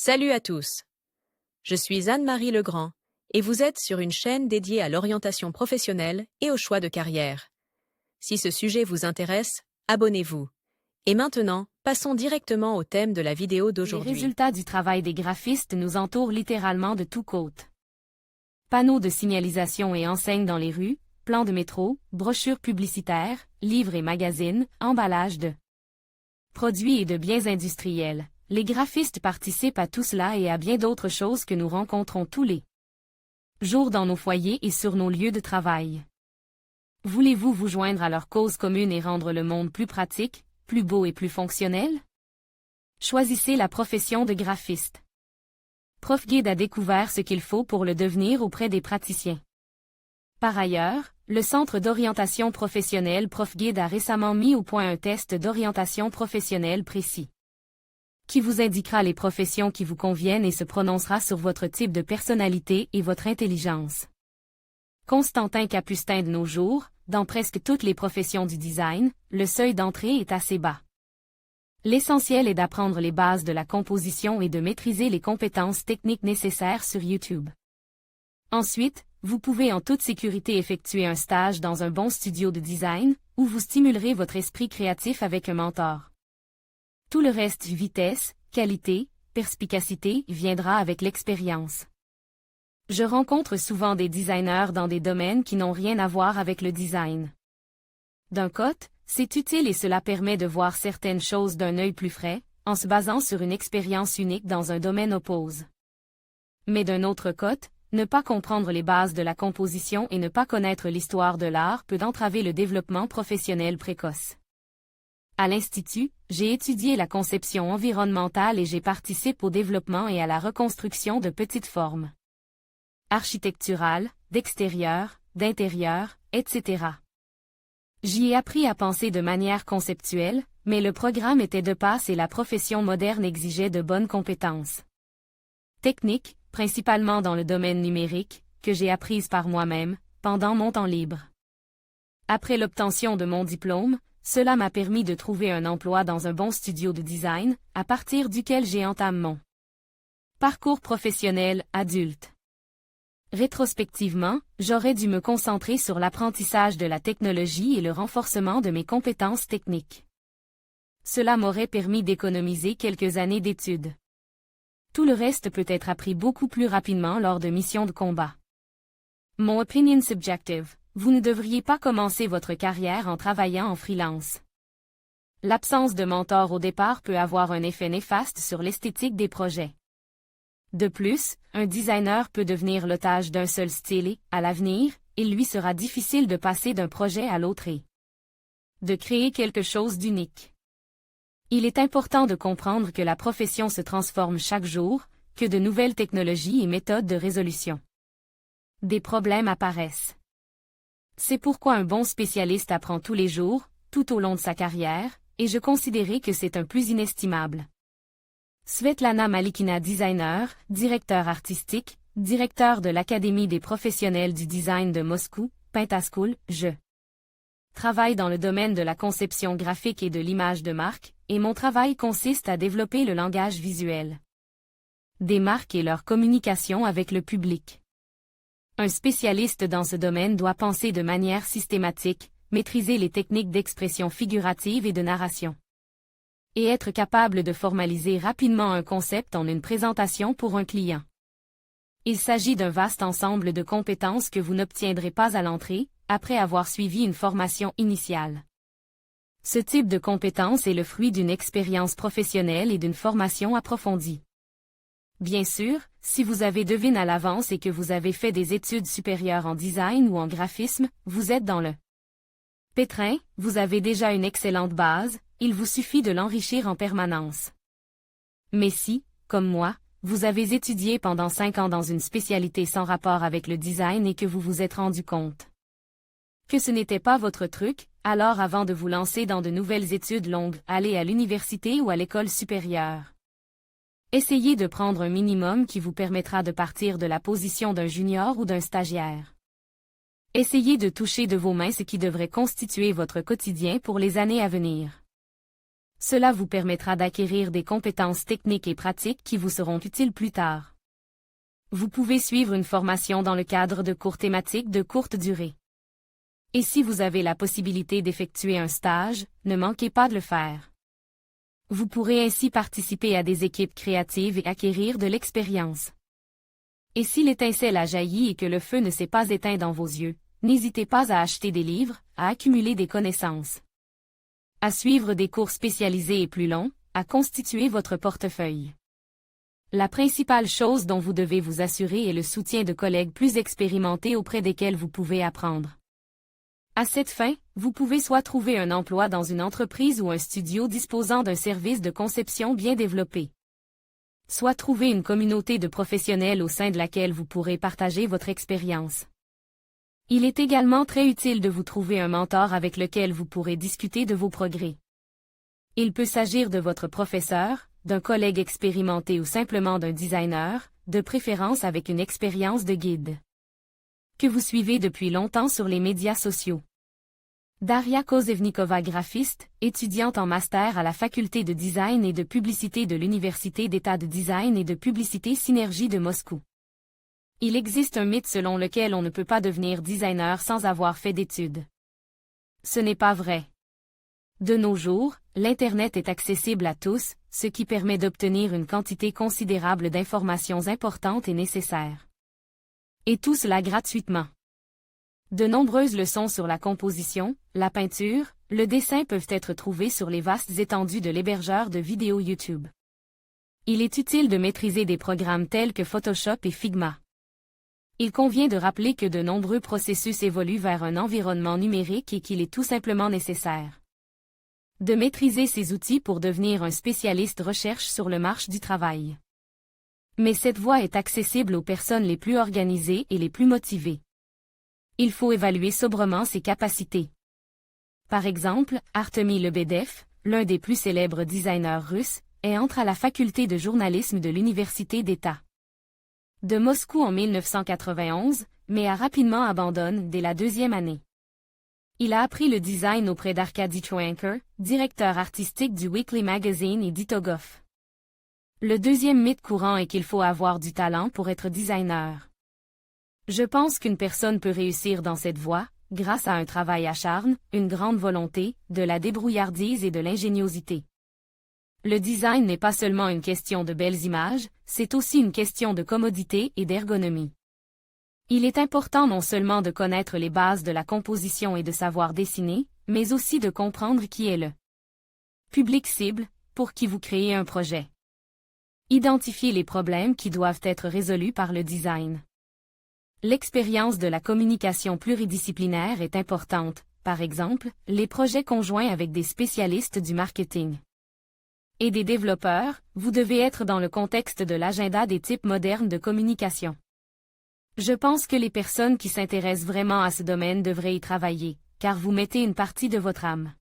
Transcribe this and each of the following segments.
Salut à tous. Je suis Anne-Marie Legrand et vous êtes sur une chaîne dédiée à l'orientation professionnelle et au choix de carrière. Si ce sujet vous intéresse, abonnez-vous. Et maintenant, passons directement au thème de la vidéo d'aujourd'hui. Les résultats du travail des graphistes nous entourent littéralement de tous côtés. Panneaux de signalisation et enseignes dans les rues, plans de métro, brochures publicitaires, livres et magazines, emballages de produits et de biens industriels. Les graphistes participent à tout cela et à bien d'autres choses que nous rencontrons tous les jours dans nos foyers et sur nos lieux de travail. Voulez-vous vous joindre à leur cause commune et rendre le monde plus pratique, plus beau et plus fonctionnel? Choisissez la profession de graphiste. ProfGuide a découvert ce qu'il faut pour le devenir auprès des praticiens. Par ailleurs, le Centre d'orientation professionnelle ProfGuide a récemment mis au point un test d'orientation professionnelle précis, qui vous indiquera les professions qui vous conviennent et se prononcera sur votre type de personnalité et votre intelligence. Constantin Capustin de nos jours, dans presque toutes les professions du design, le seuil d'entrée est assez bas. L'essentiel est d'apprendre les bases de la composition et de maîtriser les compétences techniques nécessaires sur YouTube. Ensuite, vous pouvez en toute sécurité effectuer un stage dans un bon studio de design, où vous stimulerez votre esprit créatif avec un mentor. Tout le reste, vitesse, qualité, perspicacité, viendra avec l'expérience. Je rencontre souvent des designers dans des domaines qui n'ont rien à voir avec le design. D'un côté, c'est utile et cela permet de voir certaines choses d'un œil plus frais, en se basant sur une expérience unique dans un domaine opposé. Mais d'un autre côté, ne pas comprendre les bases de la composition et ne pas connaître l'histoire de l'art peut entraver le développement professionnel précoce. À l'Institut, j'ai étudié la conception environnementale et j'ai participé au développement et à la reconstruction de petites formes architecturales, d'extérieur, d'intérieur, etc. J'y ai appris à penser de manière conceptuelle, mais le programme était de passe et la profession moderne exigeait de bonnes compétences techniques, principalement dans le domaine numérique, que j'ai apprises par moi-même, pendant mon temps libre. Après l'obtention de mon diplôme, cela m'a permis de trouver un emploi dans un bon studio de design, à partir duquel j'ai entamé mon parcours professionnel adulte. Rétrospectivement, j'aurais dû me concentrer sur l'apprentissage de la technologie et le renforcement de mes compétences techniques. Cela m'aurait permis d'économiser quelques années d'études. Tout le reste peut être appris beaucoup plus rapidement lors de missions de combat. Mon opinion subjective, vous ne devriez pas commencer votre carrière en travaillant en freelance. L'absence de mentor au départ peut avoir un effet néfaste sur l'esthétique des projets. De plus, un designer peut devenir l'otage d'un seul style et, à l'avenir, il lui sera difficile de passer d'un projet à l'autre et de créer quelque chose d'unique. Il est important de comprendre que la profession se transforme chaque jour, que de nouvelles technologies et méthodes de résolution des problèmes apparaissent. C'est pourquoi un bon spécialiste apprend tous les jours, tout au long de sa carrière, et je considérais que c'est un plus inestimable. Svetlana Malikina, designer, directeur artistique, directeur de l'Académie des professionnels du design de Moscou, Pentaschool, je travaille dans le domaine de la conception graphique et de l'image de marque, et mon travail consiste à développer le langage visuel des marques et leur communication avec le public. Un spécialiste dans ce domaine doit penser de manière systématique, maîtriser les techniques d'expression figurative et de narration, et être capable de formaliser rapidement un concept en une présentation pour un client. Il s'agit d'un vaste ensemble de compétences que vous n'obtiendrez pas à l'entrée, après avoir suivi une formation initiale. Ce type de compétence est le fruit d'une expérience professionnelle et d'une formation approfondie. Bien sûr, si vous avez deviné à l'avance et que vous avez fait des études supérieures en design ou en graphisme, vous êtes dans le pétrin, vous avez déjà une excellente base, il vous suffit de l'enrichir en permanence. Mais si, comme moi, vous avez étudié pendant 5 ans dans une spécialité sans rapport avec le design et que vous vous êtes rendu compte que ce n'était pas votre truc, alors avant de vous lancer dans de nouvelles études longues, allez à l'université ou à l'école supérieure. Essayez de prendre un minimum qui vous permettra de partir de la position d'un junior ou d'un stagiaire. Essayez de toucher de vos mains ce qui devrait constituer votre quotidien pour les années à venir. Cela vous permettra d'acquérir des compétences techniques et pratiques qui vous seront utiles plus tard. Vous pouvez suivre une formation dans le cadre de cours thématiques de courte durée. Et si vous avez la possibilité d'effectuer un stage, ne manquez pas de le faire. Vous pourrez ainsi participer à des équipes créatives et acquérir de l'expérience. Et si l'étincelle a jailli et que le feu ne s'est pas éteint dans vos yeux, n'hésitez pas à acheter des livres, à accumuler des connaissances, à suivre des cours spécialisés et plus longs, à constituer votre portefeuille. La principale chose dont vous devez vous assurer est le soutien de collègues plus expérimentés auprès desquels vous pouvez apprendre. À cette fin, vous pouvez soit trouver un emploi dans une entreprise ou un studio disposant d'un service de conception bien développé, soit trouver une communauté de professionnels au sein de laquelle vous pourrez partager votre expérience. Il est également très utile de vous trouver un mentor avec lequel vous pourrez discuter de vos progrès. Il peut s'agir de votre professeur, d'un collègue expérimenté ou simplement d'un designer, de préférence avec une expérience de guide que vous suivez depuis longtemps sur les médias sociaux. Daria Kozevnikova, graphiste, étudiante en master à la faculté de design et de publicité de l'Université d'État de design et de publicité Synergie de Moscou. Il existe un mythe selon lequel on ne peut pas devenir designer sans avoir fait d'études. Ce n'est pas vrai. De nos jours, l'Internet est accessible à tous, ce qui permet d'obtenir une quantité considérable d'informations importantes et nécessaires. Et tout cela gratuitement. De nombreuses leçons sur la composition, la peinture, le dessin peuvent être trouvées sur les vastes étendues de l'hébergeur de vidéos YouTube. Il est utile de maîtriser des programmes tels que Photoshop et Figma. Il convient de rappeler que de nombreux processus évoluent vers un environnement numérique et qu'il est tout simplement nécessaire de maîtriser ces outils pour devenir un spécialiste recherche sur le marché du travail. Mais cette voie est accessible aux personnes les plus organisées et les plus motivées. Il faut évaluer sobrement ses capacités. Par exemple, Artemi Lebedev, l'un des plus célèbres designers russes, entre à la faculté de journalisme de l'Université d'État de Moscou en 1991, mais a rapidement abandonné dès la deuxième année. Il a appris le design auprès d'Arkady Troyenko, directeur artistique du Weekly Magazine et d'Itogov. Le deuxième mythe courant est qu'il faut avoir du talent pour être designer. Je pense qu'une personne peut réussir dans cette voie, grâce à un travail acharné, une grande volonté, de la débrouillardise et de l'ingéniosité. Le design n'est pas seulement une question de belles images, c'est aussi une question de commodité et d'ergonomie. Il est important non seulement de connaître les bases de la composition et de savoir dessiner, mais aussi de comprendre qui est le public cible, pour qui vous créez un projet. Identifier les problèmes qui doivent être résolus par le design. L'expérience de la communication pluridisciplinaire est importante, par exemple, les projets conjoints avec des spécialistes du marketing et des développeurs, vous devez être dans le contexte de l'agenda des types modernes de communication. Je pense que les personnes qui s'intéressent vraiment à ce domaine devraient y travailler, car vous mettez une partie de votre âme.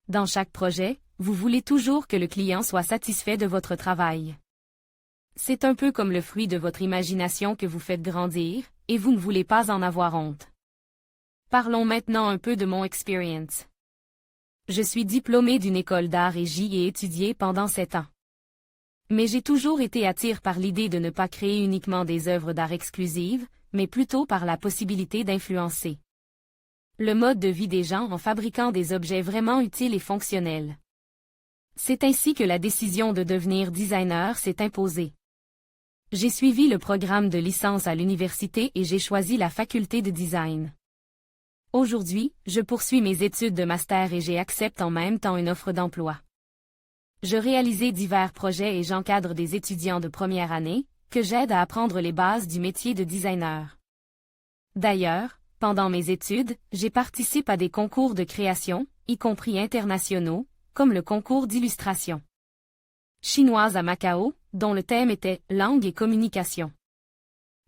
Dans chaque projet, vous voulez toujours que le client soit satisfait de votre travail. C'est un peu comme le fruit de votre imagination que vous faites grandir, et vous ne voulez pas en avoir honte. Parlons maintenant un peu de mon expérience. Je suis diplômée d'une école d'art et j'y ai étudié pendant 7 ans. Mais j'ai toujours été attirée par l'idée de ne pas créer uniquement des œuvres d'art exclusives, mais plutôt par la possibilité d'influencer le mode de vie des gens en fabriquant des objets vraiment utiles et fonctionnels. C'est ainsi que la décision de devenir designer s'est imposée. J'ai suivi le programme de licence à l'université et j'ai choisi la faculté de design. Aujourd'hui, je poursuis mes études de master et j'accepte en même temps une offre d'emploi. Je réalise divers projets et j'encadre des étudiants de première année, que j'aide à apprendre les bases du métier de designer. D'ailleurs, pendant mes études, j'ai participé à des concours de création, y compris internationaux, comme le concours d'illustration chinoise à Macao, dont le thème était « Langue et communication ».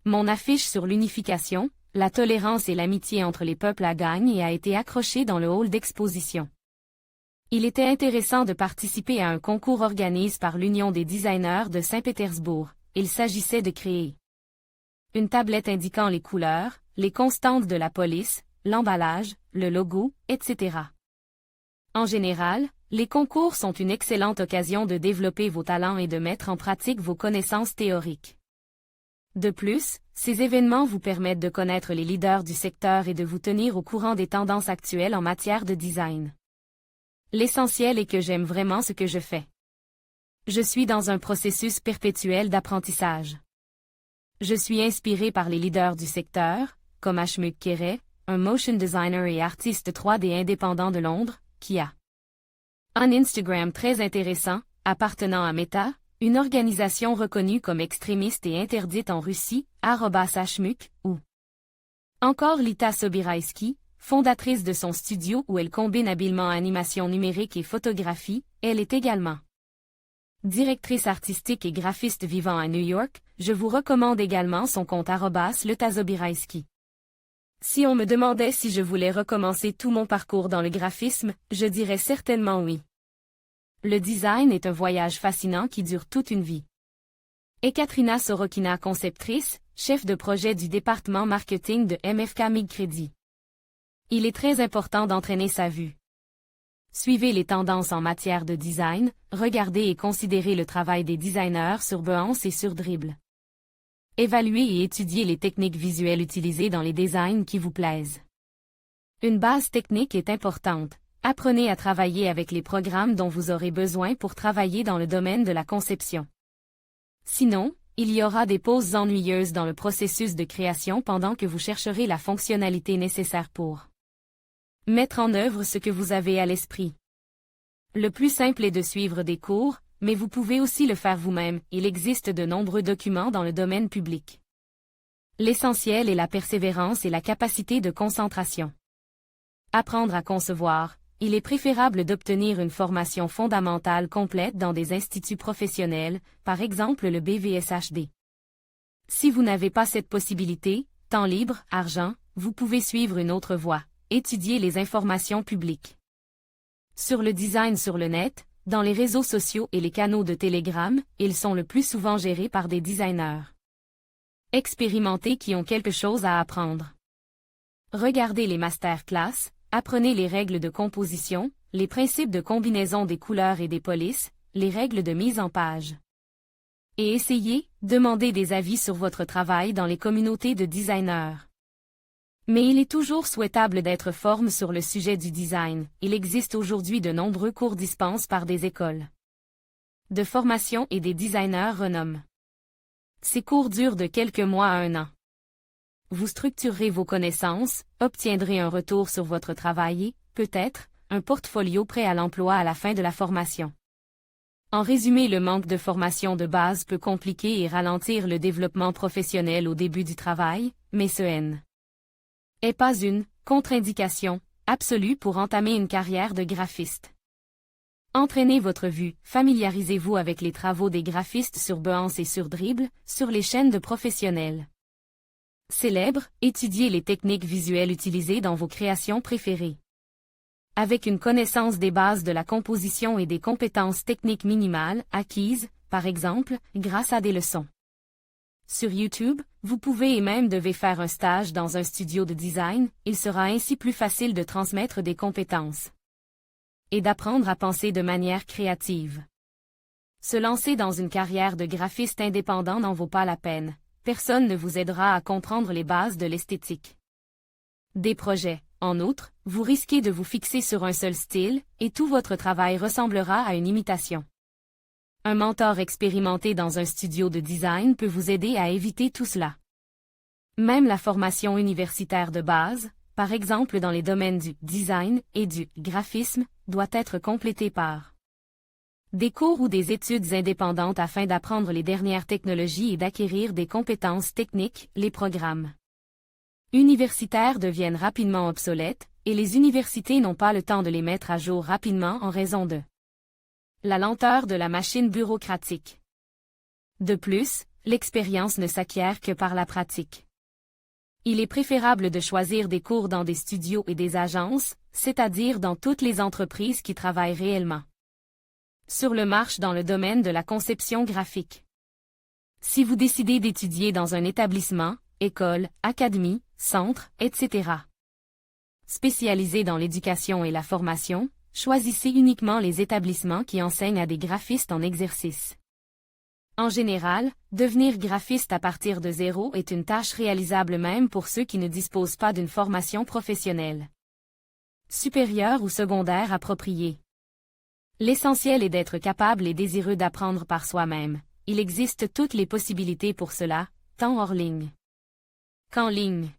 Mon affiche sur l'unification, la tolérance et l'amitié entre les peuples à Gagne a été accrochée dans le hall d'exposition. Il était intéressant de participer à un concours organisé par l'Union des designers de Saint-Pétersbourg. Il s'agissait de créer une tablette indiquant les couleurs, les constantes de la police, l'emballage, le logo, etc. En général, Les concours sont une excellente occasion de développer vos talents et de mettre en pratique vos connaissances théoriques. De plus, ces événements vous permettent de connaître les leaders du secteur et de vous tenir au courant des tendances actuelles en matière de design. L'essentiel est que j'aime vraiment ce que je fais. Je suis dans un processus perpétuel d'apprentissage. Je suis inspiré par les leaders du secteur, comme Ashmuk Kere, un motion designer et artiste 3D indépendant de Londres, qui a un Instagram très intéressant, appartenant à Meta, une organisation reconnue comme extrémiste et interdite en Russie, @Ashmuk, ou encore Lita Sobiraïski, fondatrice de son studio où elle combine habilement animation numérique et photographie, elle est également directrice artistique et graphiste vivant à New York. Je vous recommande également son compte @LetaSobiraïski. Si on me demandait si je voulais recommencer tout mon parcours dans le graphisme, je dirais certainement oui. Le design est un voyage fascinant qui dure toute une vie. Ekaterina Sorokina, conceptrice, chef de projet du département marketing de MFK Migcredit. Il est très important d'entraîner sa vue. Suivez les tendances en matière de design, regardez et considérez le travail des designers sur Behance et sur Dribbble. Évaluez et étudiez les techniques visuelles utilisées dans les designs qui vous plaisent. Une base technique est importante. Apprenez à travailler avec les programmes dont vous aurez besoin pour travailler dans le domaine de la conception. Sinon, il y aura des pauses ennuyeuses dans le processus de création pendant que vous chercherez la fonctionnalité nécessaire pour mettre en œuvre ce que vous avez à l'esprit. Le plus simple est de suivre des cours, mais vous pouvez aussi le faire vous-même. Il existe de nombreux documents dans le domaine public. L'essentiel est la persévérance et la capacité de concentration. Apprendre à concevoir. Il est préférable d'obtenir une formation fondamentale complète dans des instituts professionnels, par exemple le BVSHD. Si vous n'avez pas cette possibilité, temps libre, argent, vous pouvez suivre une autre voie, étudier les informations publiques. Sur le design sur le net, dans les réseaux sociaux et les canaux de Telegram, ils sont le plus souvent gérés par des designers expérimentés qui ont quelque chose à apprendre. Regardez les masterclass. Apprenez les règles de composition, les principes de combinaison des couleurs et des polices, les règles de mise en page. Et demandez des avis sur votre travail dans les communautés de designers. Mais il est toujours souhaitable d'être formé sur le sujet du design. Il existe aujourd'hui de nombreux cours dispensés par des écoles de formation et des designers renommés. Ces cours durent de quelques mois à un an. Vous structurerez vos connaissances, obtiendrez un retour sur votre travail et, peut-être, un portfolio prêt à l'emploi à la fin de la formation. En résumé, le manque de formation de base peut compliquer et ralentir le développement professionnel au début du travail, mais ce n'est pas une contre-indication absolue pour entamer une carrière de graphiste. Entraînez votre vue, familiarisez-vous avec les travaux des graphistes sur Behance et sur Dribbble, sur les chaînes de professionnels célèbres, étudiez les techniques visuelles utilisées dans vos créations préférées. Avec une connaissance des bases de la composition et des compétences techniques minimales acquises, par exemple, grâce à des leçons sur YouTube, vous pouvez et même devez faire un stage dans un studio de design, il sera ainsi plus facile de transmettre des compétences et d'apprendre à penser de manière créative. Se lancer dans une carrière de graphiste indépendant n'en vaut pas la peine. Personne ne vous aidera à comprendre les bases de l'esthétique des projets. En outre, vous risquez de vous fixer sur un seul style, et tout votre travail ressemblera à une imitation. Un mentor expérimenté dans un studio de design peut vous aider à éviter tout cela. Même la formation universitaire de base, par exemple dans les domaines du design et du graphisme, doit être complétée par des cours ou des études indépendantes afin d'apprendre les dernières technologies et d'acquérir des compétences techniques. Les programmes universitaires deviennent rapidement obsolètes, et les universités n'ont pas le temps de les mettre à jour rapidement en raison de la lenteur de la machine bureaucratique. De plus, l'expérience ne s'acquiert que par la pratique. Il est préférable de choisir des cours dans des studios et des agences, c'est-à-dire dans toutes les entreprises qui travaillent réellement sur le marché dans le domaine de la conception graphique. Si vous décidez d'étudier dans un établissement, école, académie, centre, etc. spécialisé dans l'éducation et la formation, choisissez uniquement les établissements qui enseignent à des graphistes en exercice. En général, devenir graphiste à partir de zéro est une tâche réalisable même pour ceux qui ne disposent pas d'une formation professionnelle supérieure ou secondaire appropriée. L'essentiel est d'être capable et désireux d'apprendre par soi-même. Il existe toutes les possibilités pour cela, tant hors ligne qu'en ligne.